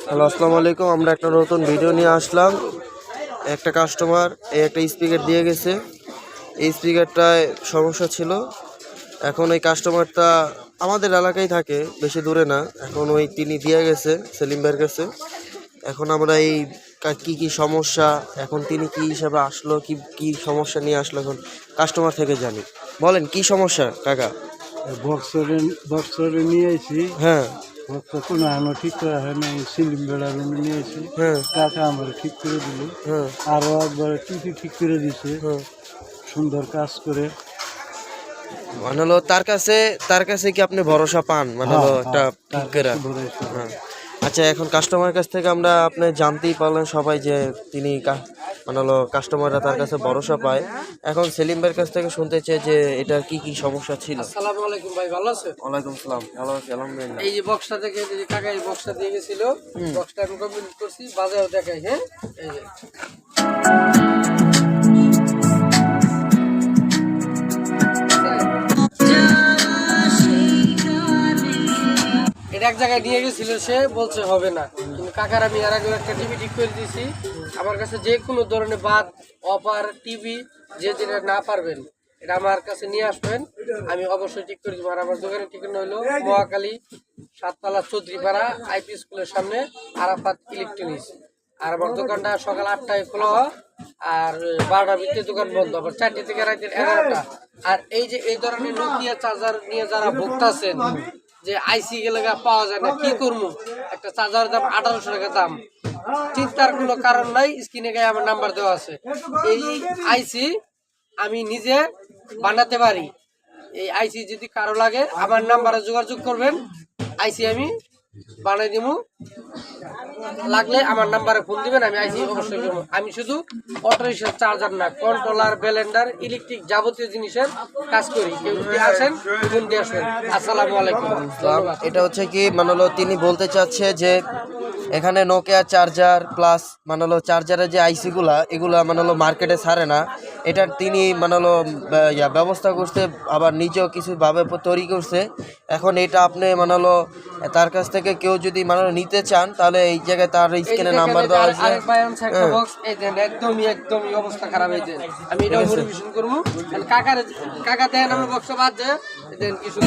Hello, আসসালামু আলাইকুম। আমরা একটা নতুন ভিডিও নিয়ে আসলাম। একটা কাস্টমার এই একটা স্পিকার দিয়ে গেছে। এই স্পিকারটায় সমস্যা ছিল। এখন ওই কাস্টমারটা আমাদের এলাকায় থাকে, বেশি দূরে না। এখন ওই তিনি দিয়ে গেছে সেলিম ভাইয়ের কাছে। এখন আমরা এই কি কি সমস্যা, এখন তিনি কি হিসাবে আসলো, কি কি সমস্যা নিয়ে আসলো, এখন কাস্টমার থেকে জানি। বলেন কি সমস্যা কাকা? বক্সরে নিয়ে আইছি। হ্যাঁ বক্সটা কোনো এখনো ঠিক করা হয় না। সিলিং বেড়া রুমে নিয়ে আইছি। হ্যাঁ কাকা আমার ঠিক করে দিল। হ্যাঁ আরো একবার টিভি ঠিক করে দিছে, হ্যাঁ। সুন্দর কাজ করে। মানে হলো তার কাছে কি আপনি ভরসা পান? মানে হলো একটা ঠিক করে। হ্যাঁ। আচ্ছা, এখন কাস্টমারের কাছ থেকে আমরা আপনি জানতেই পারলেন সবাই যে তিনি মানে হলো কাস্টমাররা তার কাছে ভরসা পায়। এখন সেলিম ভাইয়ের কাছ থেকে শুনতে চাই যে এটার কি কি সমস্যা ছিল। আসসালামু আলাইকুম ভাই, ভালো আছেন? ওয়ালাইকুম সালাম, ভালো আছি আলহামদুলিল্লাহ। এই যে বক্সটা থেকে যে কাকা এই বক্সটা দিয়ে গেছিল, বক্সটা আমি কমপ্লিট করছি, বাজারে দেখাই। হ্যাঁ, এই যে এটা এক জায়গায় নিয়ে গেছিল, সে বলছে হবে না, কিন্তু কাকার আমি এর আগে একটা টিভি ঠিক করে দিয়েছি। আমার কাছে যে কোনো ধরনের বাদ অফার টিভি যে যেটা না পারবেন এটা আমার কাছে নিয়ে আসবেন, আমি অবশ্যই ঠিক করে দেবো। আর আমার দোকানের ঠিকানা হলো মহাকালী, 7তলা, চৌধুরীপাড়া, আইপি স্কুলের সামনে, আরাফাত ইলেকট্রনিক্স। আর আমার দোকানটা সকাল 8টায় খোলা হয় আর 12টার ভিতরে দোকান বন্ধ, আবার 4টে থেকে রাতের 11টা। আর এই যে এই ধরনের নোকিয়া চার্জার নিয়ে যারা ভুগতেছেন যে আইসি গেলে পাওয়া যায় না, কি করবো, একটা চার্জারের দাম 1800 টাকা দাম, চিন্তার কোনো কারণ নাই। স্ক্রিনে গায়ে আমার নাম্বার দেওয়া আছে। এই আইসি আমি নিজে বানাতে পারি। এই আইসি যদি কারো লাগে আমার নাম্বারে যোগাযোগ করবেন, আইসি আমি বানাই দিব। লাগলে আমার নাম্বারে ফোন দিবেন, আমি আইসি অবশ্যই করবো। আমি শুধু অটো রিক্সার চার্জার না, কন্ট্রোলার, ব্লেন্ডার, ইলেকট্রিক যাবতীয় জিনিসের কাজ করি। কেউ যদি আসেন ফোন দিয়ে আসবেন। আসসালামু আলাইকুম। এটা হচ্ছে কি মানে হলো তিনি বলতে চাচ্ছে যে এখানে নোকিয়া চার্জার প্লাস মানে হলো চার্জারের যে আইসিগুলা এগুলা মানে হলো মার্কেটে ছাড়ে না। এটার তিনি মানে হলো ব্যবস্থা করছে, আবার নিজেও কিছুভাবে তৈরি করছে। এখন এটা আপনি মানে হলো তার কাছ থেকে কেউ যদি মানে হলো নিতে চান তাহলে এই জায়গায় তার স্ক্রিনে নাম্বার দেওয়া আছে। একদমই অবস্থা খারাপ হয়েছে। আমি এটা পরিবেশন করবো। কাকা দেন আমার বক্স বাদ দেন কিছু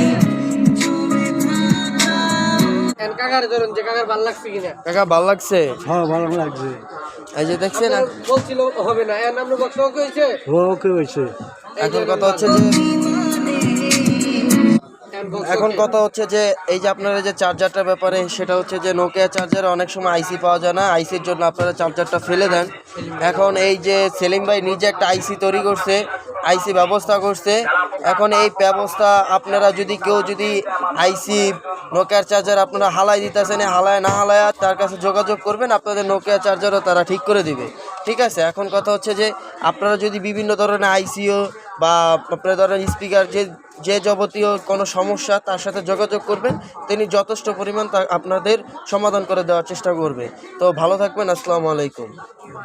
কাকারে ধরুন যে কাকার ভালো লাগছে কিনা। কাকা ভালো লাগছে? হ্যাঁ, ভালো লাগছে। এই যে দেখছেন বলছিল হবে না, এর নাম বক্স ওকে হয়েছে। ওকে হয়েছে। এখন কথা হচ্ছে যে এই যে আপনারা যে চার্জারটার ব্যাপারে, সেটা হচ্ছে যে নোকিয়া চার্জারে অনেক সময় আইসি পাওয়া যায় না, আইসির জন্য আপনারা চার্জারটা ফেলে দেন। এখন এই যে সেলিম ভাই নিজে একটা আইসি তৈরি করছে, আইসি ব্যবস্থা করছে। এখন এই ব্যবস্থা আপনারা যদি কেউ যদি আইসি নোকিয়ার চার্জার আপনারা হালাই দিতেছেন, হালায় না হালায় তার কাছে যোগাযোগ করবেন, আপনাদের নোকিয়া চার্জারও তারা ঠিক করে দিবে। ঠিক আছে, এখন কথা হচ্ছে যে আপনারা যদি বিভিন্ন ধরনের আইসিও বা আপনারা ধরেন স্পিকার যে যাবতীয় কোনো সমস্যা তার সাথে যোগাযোগ করবেন, তিনি যথেষ্ট পরিমাণ তা আপনাদের সমাধান করে দেওয়ার চেষ্টা করবে। তো ভালো থাকবেন, আসসালামু আলাইকুম।